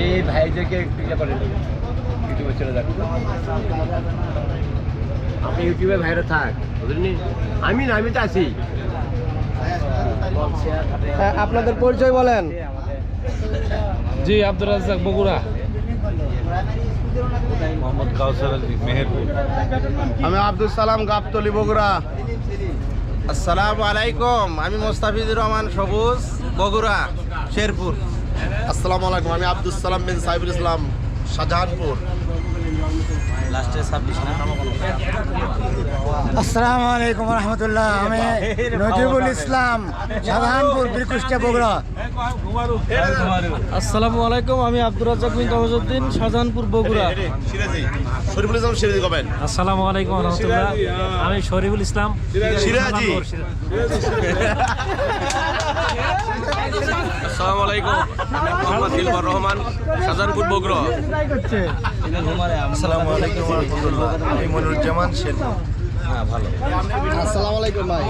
এই ভাইদেরকে একটু ইয়ে করে ইউটিউবে চলে যাক। আপনি ইউটিউবে ভাইরা থাক, বুঝলেন? আমি না, আমি তো আছি। আপনাদের পরিচয় বলেন। জি, আব্দুর রাজ্জাক, বগুড়া। মোহাম্মদ কাউসার আলী, মেহেরপুর। আমি আব্দুল সালাম, গাবতলী, বগুড়া। আসসালামু আলাইকুম, আমি মোস্তাফিজুর রহমান, সবুজ, বগুড়া, শেরপুর। আসসালামু আলাইকুম, আমি আব্দুল সালাম বিন সাইফুল ইসলাম, শাহজাহানপুর। আসসালামু আলাইকুম রহমতুল্লাহ, আমি নজিবুল ইসলাম, শাহজাহানপুর, বিরকুষ্টিয়া, বগুড়া। আসসালামু আলাইকুম, আমি আব্দুর রাজ্জাক বিন কামাজউদ্দিন, শাহজাহানপুর, বগুড়া। শরীফুল ইসলাম, সিরাজি কবেন। আসসালামু আলাইকুম রহমতুল্লাহ, আমি শরীফুল ইসলাম, সিরাজি। আসসালামু আলাইকুম, আমি মোহাম্মদ দিলবর রহমান, শাহজাহানপুর, বগুড়া। আসসালামু আলাইকুম রহমতুল্লাহ, আমি মনিরুজ্জামান, শেরপুর। আসসালামু আলাইকুম ভাই।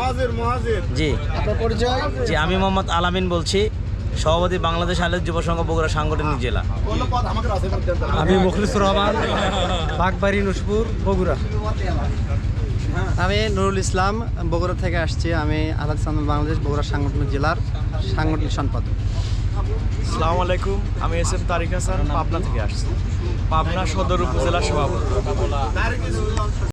জি আপনার পরিচয়? জি, আমি মোহাম্মদ আলামিন বলছি, সভাপতি বাংলাদেশ আলের যুব সংঘ, বগুড়া সাংগঠনিক জেলা। আমি মুখলিসুর রহমান, বাগবাড়ি, নুসপুর, বগুড়া। আমি নুরুল ইসলাম, বগুড়া থেকে আসছি। আমি আলাদ সালাম, বাংলাদেশ, বগুড়া সাংগঠনিক জেলার সাংগঠনিক সম্পাদক। আসসালামু আলাইকুম, আমি এস এম তারিক হাসান, পাবনা থেকে আসছি, পাবনা সদর উপজেলা সভাপতি।